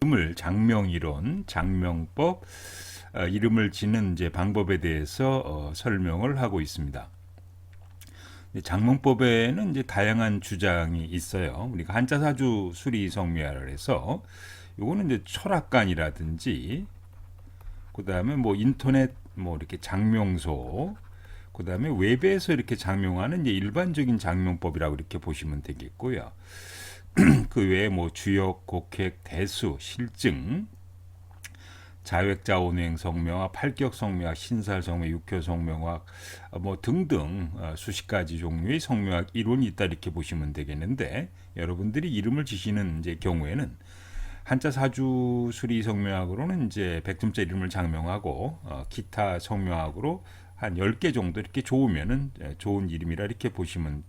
이름을 장명이론, 장명법, 이름을 짓는 이제 방법에 대해서 설명을 하고 있습니다. 장명법에는 이제 다양한 주장이 있어요. 우리가 한자사주 수리성묘화를 해서 요거는 이제 철학관이라든지 그다음에 뭐 인터넷 뭐 이렇게 장명소, 그다음에 웹에서 이렇게 장명하는 이제 일반적인 장명법이라고 이렇게 보시면 되겠고요. 그 외에 뭐 주역, 곡획, 대수, 실증, 자획자 온행 성명학, 팔격 성명학, 신살 성명, 육효 성명학 뭐 등등 수십 가지 종류의 성명학 이론이 있다 이렇게 보시면 되겠는데, 여러분들이 이름을 지시는 이제 경우에는 한자 사주 수리 성명학으로는 이제 100점짜리 이름을 장명하고 기타 성명학으로 한 10개 정도 이렇게 좋으면은 좋은 이름이라 이렇게 보시면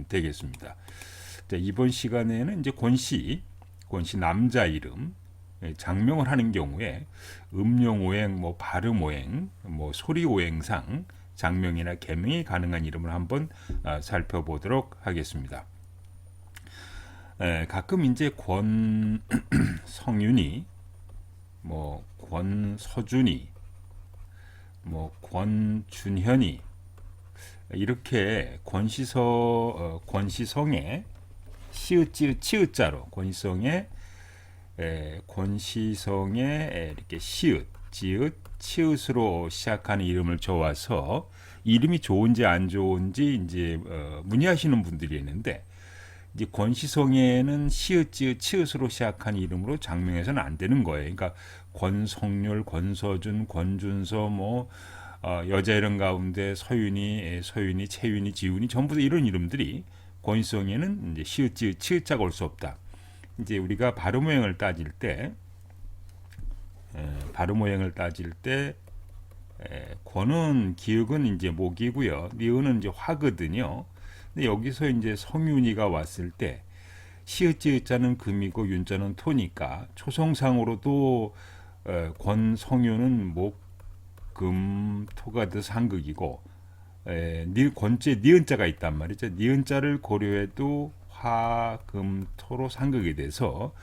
되겠습니다. 자, 이번 시간에는 이제 권씨 남자 이름 장명을 하는 경우에 음용오행, 뭐 발음오행, 뭐 소리오행상 장명이나 개명이 가능한 이름을 한번 살펴보도록 하겠습니다. 가끔 이제 권성윤이, 뭐 권서준이, 뭐 권준현이 이렇게 권시성에 시읒 치읒자로 권시성에 이렇게 시읒, 지읒, 치읒으로 시작하는 이름을 줘와서 이름이 좋은지 안 좋은지 이제 문의하시는 분들이 있는데, 이제 권시성에는 시읒, 지읒, 치읒으로 시작한 이름으로 장명해서는 안 되는 거예요. 그러니까 권성률, 권서준, 권준서 뭐 여자 이름 가운데 서윤이, 채윤이, 지훈이 전부 다 이런 이름들이 권시성에는 이제 시읒, 지읒, 치읒자가 올 수 없다. 이제 우리가 발음 오행을 따질 때 권은 기역은 이제 목이고요. 니은은 이제 화거든요. 근데 여기서 이제 성윤이가 왔을 때 시읒지읒자는 금이고 윤자는 토니까 초성상으로도 권성윤은 목, 금, 토가 더 상극이고 권째 니은자가 있단 말이죠. 니은자를 고려해도 화, 금, 토로 상극이 돼서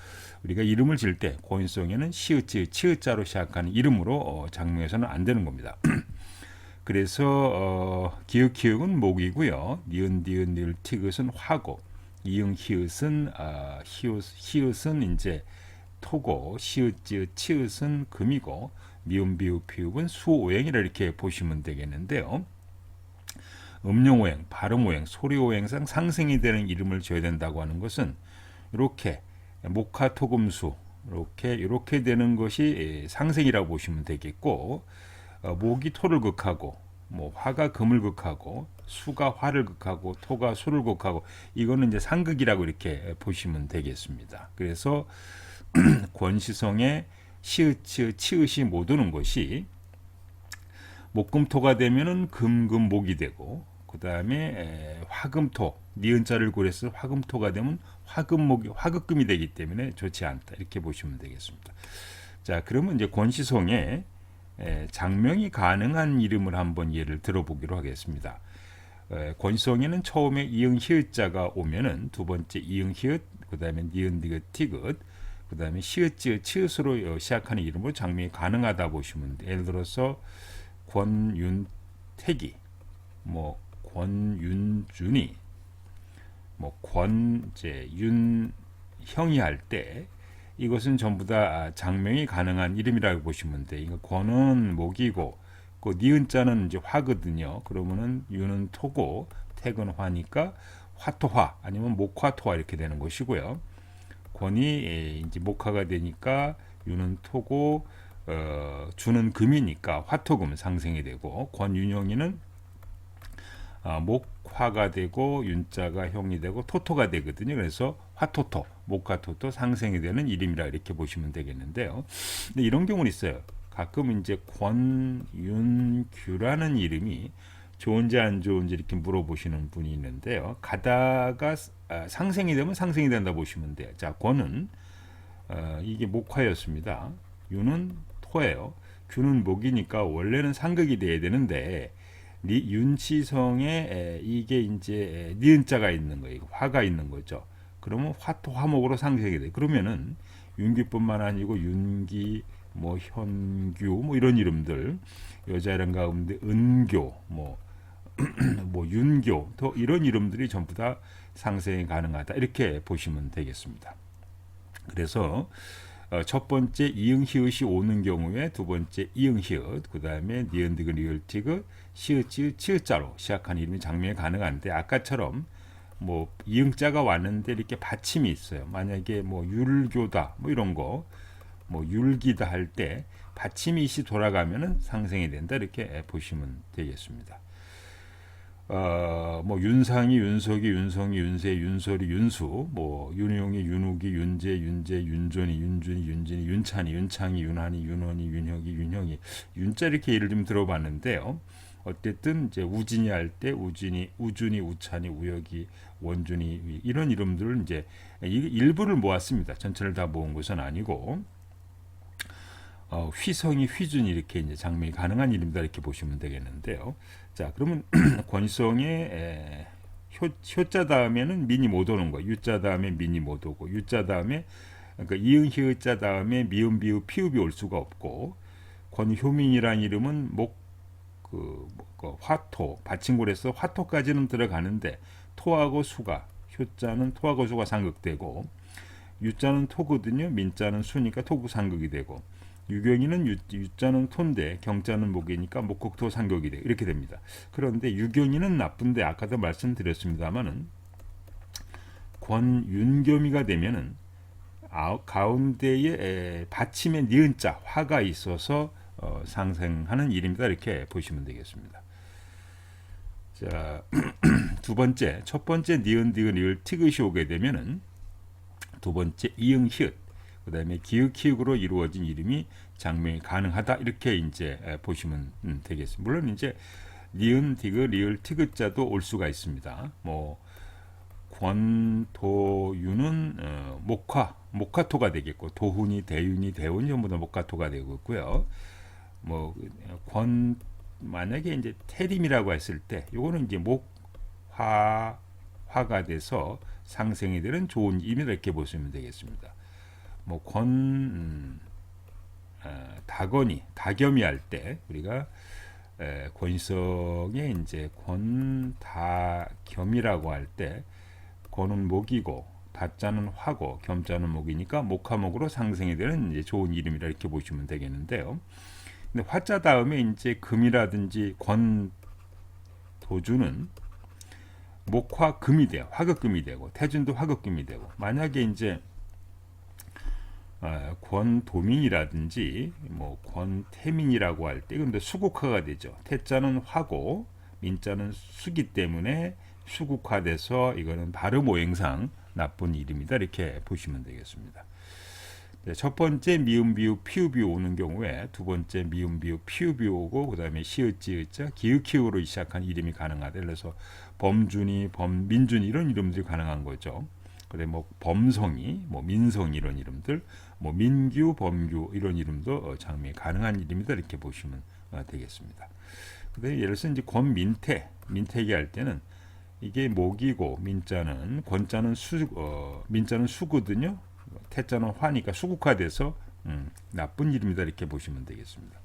우리가 이름을 지을 때 고인성에는 시읒지, 치읒자로 시작하는 이름으로 장명해서는 안 되는 겁니다. 그래서 기역은 목이고요. 니은, 디은, 니을, 티귿은 화고, 이응, 히읗은 히읗은 이제 토고, 시읒지, 치읒은 금이고, 미음, 비읍, 피읍은 수오행이라 이렇게 보시면 되겠는데요. 음용오행, 발음오행, 소리오행상 상승이 되는 이름을 줘야 된다고 하는 것은 이렇게 목화토금수 이렇게 되는 것이 상생이라고 보시면 되겠고, 목이 토를 극하고 뭐 화가 금을 극하고 수가 화를 극하고 토가 수를 극하고 이거는 이제 상극이라고 이렇게 보시면 되겠습니다. 그래서 권시성의 시읒, 치읒이 못 오는 것이 목금토가 되면은 금목이 되고, 그 다음에 화금토 니은자를 고려해서 화금토가 되면 화극금이 되기 때문에 좋지 않다 이렇게 보시면 되겠습니다. 자, 그러면 이제 권시성에 장명이 가능한 이름을 한번 예를 들어보기로 하겠습니다. 권시성에는 처음에 이응 히읗자가 오면은 두 번째 이응 히읗, 그 다음에 니은 디귿 티귿, 그 다음에 시읒 지읒 치읒으로 시작하는 이름으로 장명이 가능하다 보시면 돼요. 예를 들어서 권윤택이, 뭐 권윤준이, 뭐 권윤형이 할 때 이것은 전부 다 장명이 가능한 이름이라고 보시면 돼요. 그러니까 권은 목이고 그 니은자는 이제 화거든요. 그러면은 윤은 토고 택은 화니까 화토화 아니면 목화토화 이렇게 되는 것이고요. 권이 이제 목화가 되니까 윤은 토고 주는 금이니까 화토금 상생이 되고, 권윤영이는 목화가 되고 윤자가 형이 되고 토토가 되거든요. 그래서 화토토, 목화토토 상생이 되는 이름이라 이렇게 보시면 되겠는데요. 근데 이런 경우는 있어요. 가끔 이제 권윤규라는 이름이 좋은지 안 좋은지 이렇게 물어보시는 분이 있는데요. 가다가 상생이 되면 상생이 된다 보시면 돼요. 자, 권은 이게 목화였습니다. 윤은 토예요. 규는 목이니까 원래는 상극이 돼야 되는데 윤치성에 이게 이제 니은자가 있는 거예요. 화가 있는 거죠. 그러면 화토 화목으로 상생이 돼. 그러면은 윤기뿐만 아니고 윤기, 뭐 현규, 뭐 이런 이름들, 여자 이름 가운데 은교, 뭐 윤교, 또 이런 이름들이 전부 다 상생이 가능하다 이렇게 보시면 되겠습니다. 그래서 첫 번째 이응 히읗이 오는 경우에 두 번째 이응 히읗, 그 다음에 니은 디귿 리을 티귿 시읒 지읒 치읒자로 시작한 이름이 장명이 가능한데, 아까처럼 뭐 이응자가 왔는데 이렇게 받침이 있어요. 만약에 뭐 율교다 뭐 이런 거, 뭐 율기다 할 때 받침이 시 돌아가면은 상생이 된다 이렇게 보시면 되겠습니다. 뭐 윤상이, 윤석이, 윤성이, 윤세, 윤솔이, 윤수, 뭐 윤용이, 윤욱이, 윤재, 윤재, 윤존이, 윤준이, 윤진이, 윤찬이, 윤창이, 윤한이, 윤원이, 윤혁이, 윤형이, 윤자 이렇게 예를 좀 들어봤는데요. 어쨌든 이제 우진이 할 때 우진이, 우준이, 우찬이, 우혁이, 원준이 이런 이름들을 이제 일부를 모았습니다. 전체를 다 모은 것은 아니고 휘성이, 휘준이 이렇게 이제 장명이 가능한 이름이다 이렇게 보시면 되겠는데요. 자, 그러면 권성의 효자 다음에는 민이 못 오는 거, 유자 다음에 민이 못 오고, 유자 다음에 그러니까 이응 히읗자 다음에 미음 비읍 피읍이 올 수가 없고, 권효민이라는 이름은 화토 받침골에서 화토까지는 들어가는데 토하고 수가, 효자는 토하고 수가 상극되고, 유자는 토거든요. 민자는 수니까 토구 상극이 되고, 유경이는 유자는 토인데 경자는 목이니까 목국토 상격이 돼 이렇게 됩니다. 그런데 유경이는 나쁜데 아까도 말씀드렸습니다만은 권윤겸이가 되면은 가운데에 받침에 니은자 화가 있어서 상생하는 이름이다 이렇게 보시면 되겠습니다. 자, 두 번째, 첫 번째 니은 디귿 리을 티귿이 오게 되면은 두 번째 이응 히읗, 그 다음에 기역 히읗으로 이루어진 이름이 장명이 가능하다 이렇게 이제 보시면 되겠습니다. 물론 이제 니은 디귿 리을 티귿자도 올 수가 있습니다. 뭐 권도윤은 목화토가 되겠고, 도훈이, 대윤이, 대운이 전부 다 목화토가 되고 있고요. 뭐 만약에 이제 태림이라고 했을 때 요거는 이제 화가 돼서 상생이 되는 좋은 이름이라 이렇게 보시면 되겠습니다. 뭐 다건이, 다겸이 할 때 우리가 권성에 이제 권다겸이라고 할 때 권은 목이고 다자는 화고 겸자는 목이니까 목화목으로 상생이 되는 이제 좋은 이름이라 이렇게 보시면 되겠는데요. 근데 화자 다음에 이제 금이라든지 권도주는 목화금이 돼요. 화극금이 되고, 태준도 화극금이 되고, 만약에 이제 권도민이라든지 뭐 권태민이라고 할 때 근데 수국화가 되죠. 태자는 화고 민자는 수기 때문에 수국화돼서 이거는 발음 오행상 나쁜 이름이다 이렇게 보시면 되겠습니다. 첫 번째 미음 비읍 피읍이 오는 경우에 두 번째 미음 비읍 피읍이 오고, 그 다음에 시읒 지읒자 기읒 히읗으로 시작한 이름이 가능하다. 그래서 범준이, 범민준이 이런 이름들이 가능한 거죠. 그래 뭐 범성이, 뭐 민성이 이런 이름들, 뭐 민규, 범규 이런 이름도 장명이 가능한 이름이다 이렇게 보시면 되겠습니다. 근데 예를 들어서 이제 권민태, 민태기 할 때는 이게 목이고 민자는 권자는 민자는 수거든요. 태자는 화니까 수국화돼서 나쁜 이름이다 이렇게 보시면 되겠습니다.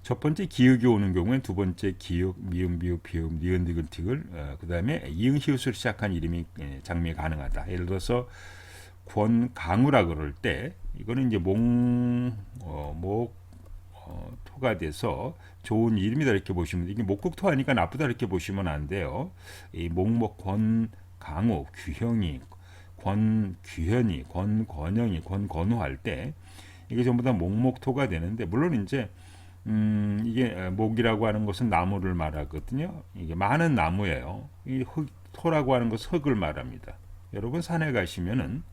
첫 번째 기역이 오는 경우에 두 번째 기역, 미음, 비읍, 피읍, 니은, 디귿, 티귿, 그 다음에 이응, 히읗으로 시작한 이름이 장명이 가능하다. 예를 들어서 권강우라 그럴 때 이거는 이제 토가 돼서 좋은 이름이다 이렇게 보시면 돼요. 이게 목국토 하니까 나쁘다 이렇게 보시면 안 돼요. 이 목목 권강우, 규형이, 권규현이, 권건영이, 권건우 할 때 이게 전부 다 목목토가 되는데, 물론 이제 이게 목이라고 하는 것은 나무를 말하거든요. 이게 많은 나무예요. 이 토라고 하는 것은 흙을 말합니다. 여러분 산에 가시면은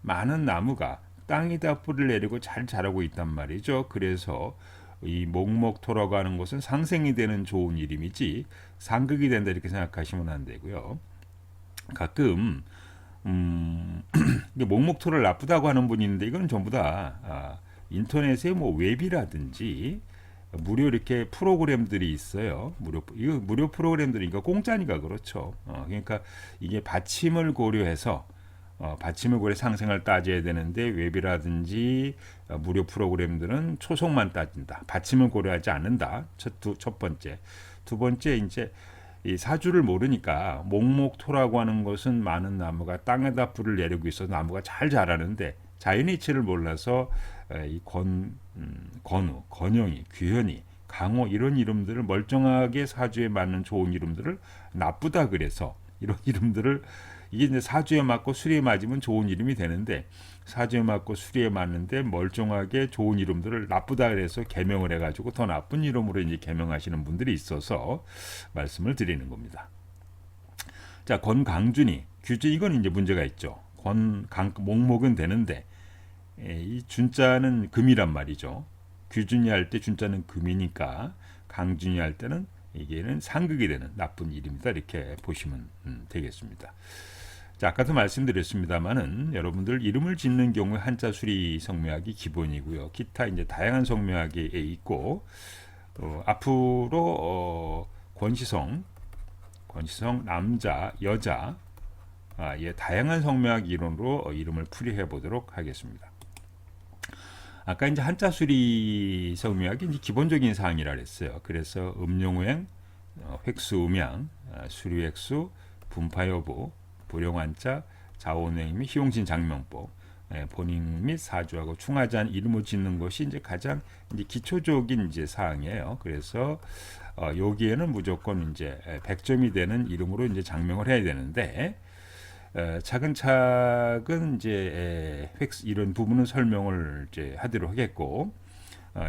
많은 나무가 땅에다 뿌리를 내리고 잘 자라고 있단 말이죠. 그래서 이 목목토라고 하는 것은 상생이 되는 좋은 이름이지 상극이 된다 이렇게 생각하시면 안 되고요. 가끔 목목토를 나쁘다고 하는 분이 있는데, 이건 전부 다 인터넷에 뭐 웹이라든지 무료 이렇게 프로그램들이 있어요. 이거 무료 프로그램들이니까 공짜니까 그렇죠. 그러니까 이게 받침을 고려해서 받침을 고려 상생을 따져야 되는데 웹이라든지 무료 프로그램들은 초성만 따진다. 받침을 고려하지 않는다. 첫 번째. 두 번째 이제 이 사주를 모르니까 목목토라고 하는 것은 많은 나무가 땅에다 뿌리를 내리고 있어서 나무가 잘 자라는데 자연의 이치를 몰라서 이 건우, 건영이, 귀현이, 강호 이런 이름들을 멀쩡하게 사주에 맞는 좋은 이름들을 나쁘다 그래서 이런 이름들을 이게 이제 사주에 맞고 수리에 맞으면 좋은 이름이 되는데 사주에 맞고 수리에 맞는데 멀쩡하게 좋은 이름들을 나쁘다 그래서 개명을 해가지고 더 나쁜 이름으로 이제 개명하시는 분들이 있어서 말씀을 드리는 겁니다. 자, 권강준이 규제 이건 이제 문제가 있죠. 목목은 되는데 이 준자는 금이란 말이죠. 규준이 할 때 준자는 금이니까 강준이 할 때는 이게는 상극이 되는 나쁜 일입니다. 이렇게 보시면 되겠습니다. 자, 아까도 말씀드렸습니다만은 여러분들 이름을 짓는 경우에 한자 수리 성묘학이 기본이고요. 기타 이제 다양한 성묘학이 있고 앞으로 권시성 남자 여자 예, 다양한 성묘학 이론으로 이름을 풀이해 보도록 하겠습니다. 아까 이제 한자 수리 성묘학이 이제 기본적인 사항이라 그랬어요. 그래서 음용오행, 획수음양, 수리획수, 분파여부, 불용한자, 자원오행 및 희용신 장명법, 본인 및 사주하고 충하지 않은 이름을 짓는 것이 이제 가장 이제 기초적인 이제 사항이에요. 그래서 여기에는 무조건 이제 100점이 되는 이름으로 이제 장명을 해야 되는데 차근차근 이제 이런 부분은 설명을 이제 하도록 하겠고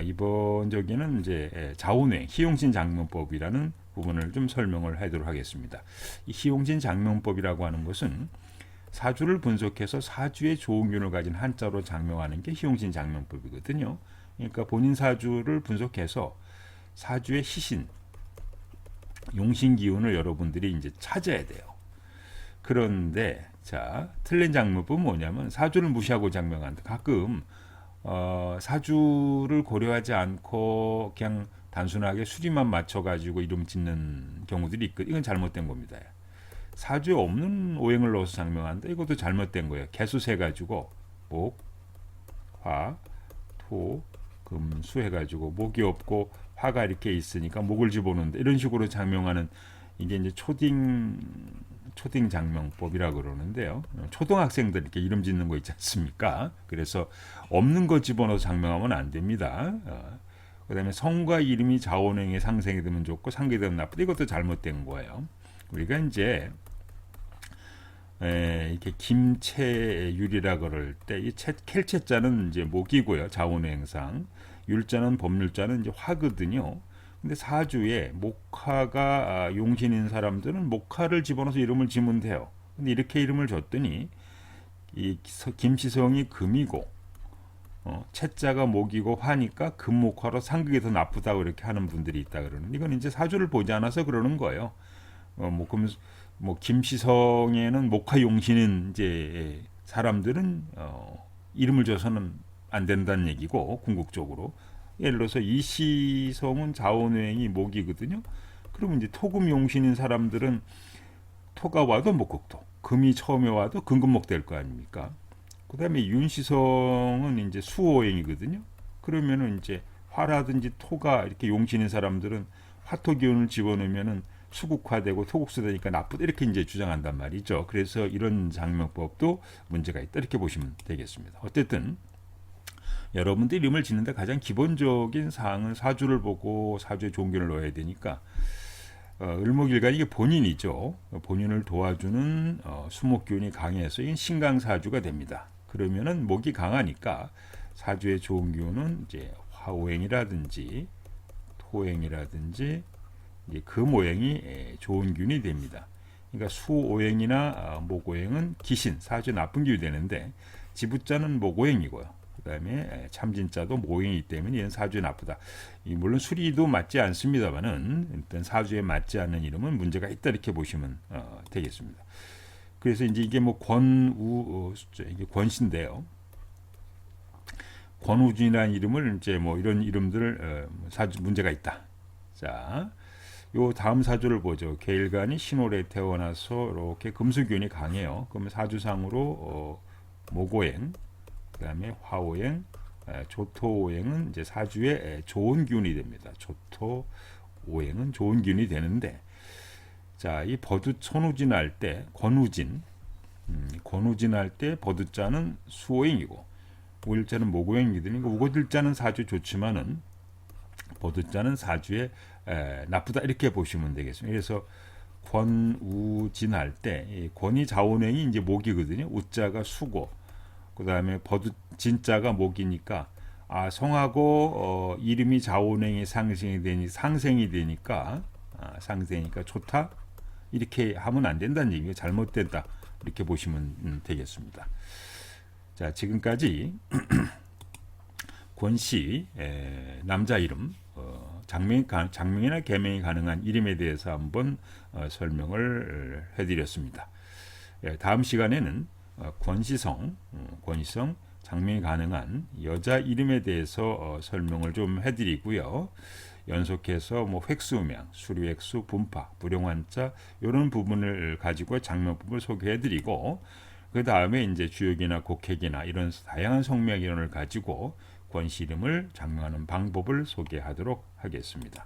이번 저기는 이제 자원오행 희용신 장명법이라는 부분을 좀 설명을 하도록 하겠습니다. 이 희용신 장명법이라고 하는 것은 사주를 분석해서 사주의 좋은 균을 가진 한자로 장명하는 게 희용신 장명법이거든요. 그러니까 본인 사주를 분석해서 사주의 희신, 용신 기운을 여러분들이 이제 찾아야 돼요. 그런데 자, 틀린 장명법은 뭐냐면 사주를 무시하고 장명한다. 가끔 사주를 고려하지 않고 그냥 단순하게 수리만 맞춰가지고 이름 짓는 경우들이 있거든요. 이건 잘못된 겁니다. 사주에 없는 오행을 넣어서 장명한다. 이것도 잘못된 거예요. 개수 세 가지고 목, 화, 토, 금, 수 해가지고 목이 없고 화가 이렇게 있으니까 목을 집어넣는다. 이런 식으로 장명하는 이게 이제 초딩 장명법이라고 그러는데요. 초등학생들 이렇게 이름 짓는 거 있지 않습니까? 그래서 없는 거 집어넣어서 장명하면 안 됩니다. 그다음에 성과 이름이 자원행에 상생이 되면 좋고 상게 되면 나쁘다. 이것도 잘못된 거예요. 우리가 이제 이렇게 김채율이라 그럴 때 이 켈채자는 이제 목이고요. 자원행상. 율자는 법률자는 이제 화거든요. 근데 사주에 목화가 용신인 사람들은 목화를 집어넣어서 이름을 지면 돼요. 근데 이렇게 이름을 줬더니 이 김시성이 금이고 채자가 목이고 화니까 금목화로 상극이 더 나쁘다고 이렇게 하는 분들이 있다 그러는. 이건 이제 사주를 보지 않아서 그러는 거예요. 그럼 김시성에는 목화 용신인 이제 사람들은 이름을 줘서는 안 된다는 얘기고 궁극적으로. 예를 들어서 이시성은 자원오행이 목이거든요. 그러면 이제 토금 용신인 사람들은 토가 와도 목극토, 금이 처음에 와도 금금목 될 거 아닙니까? 그다음에 윤시성은 이제 수오행이거든요. 그러면은 이제 화라든지 토가 이렇게 용신인 사람들은 화토 기운을 집어넣으면은 수국화되고 토국수되니까 나쁘다 이렇게 이제 주장한단 말이죠. 그래서 이런 장명법도 문제가 있다 이렇게 보시면 되겠습니다. 어쨌든 여러분들 이름을 짓는데 가장 기본적인 사항은 사주를 보고 사주에 종균을 넣어야 되니까 을목일간 이게 본인이죠. 본인을 도와주는 수목기운이 강해서 이건 신강사주가 됩니다. 그러면은 목이 강하니까 사주의 좋은 기운은 이제 화오행이라든지 토오행이라든지 이제 금오행이 좋은 기운이 됩니다. 그러니까 수오행이나 목오행은 기신 사주에 나쁜 기운이 되는데 지부자는 목오행이고요. 그 다음에 참진자도 모행이기 때문에 얘는 사주에 나쁘다. 물론 수리도 맞지 않습니다만은 일단 사주에 맞지 않는 이름은 문제가 있다 이렇게 보시면 되겠습니다. 그래서 이제 이게 뭐 이게 권신데요. 권우준이라는 이름을 이제 뭐 이런 이름들 사주 문제가 있다. 자, 요 다음 사주를 보죠. 계일간이 신월에 태어나서 이렇게 금수균이 강해요. 그러면 사주상으로 목오행, 그다음에 화오행, 조토오행은 이제 사주에 좋은 균이 됩니다. 조토오행은 좋은 균이 되는데, 자, 이 버두 손우진할 때 권우진할 때 버두자는 수오행이고 우일자는 목오행이 되니까 우거들자는 사주 좋지만은 버두자는 사주에 나쁘다 이렇게 보시면 되겠습니다. 그래서 권우진할 때 권이 자원행이 이제 목이거든요. 우자가 수고, 그 다음에 버두 진자가 목이니까 성하고 이름이 자원행이 상생이 되니까 상생이니까 좋다 이렇게 하면 안 된다는 얘기예요. 잘못된다 이렇게 보시면 되겠습니다. 자, 지금까지 권씨 남자 이름 장명이나 개명이 가능한 이름에 대해서 한번 설명을 해드렸습니다. 다음 시간에는 권시성 장명이 가능한 여자 이름에 대해서 설명을 좀 해드리고요. 연속해서 뭐 획수명, 수류획수, 분파, 불용환자 이런 부분을 가지고 장명 부분을 소개해드리고 그 다음에 이제 주역이나 곡획이나 이런 다양한 성명 이론을 가지고 권씨 이름을 장명하는 방법을 소개하도록 하겠습니다.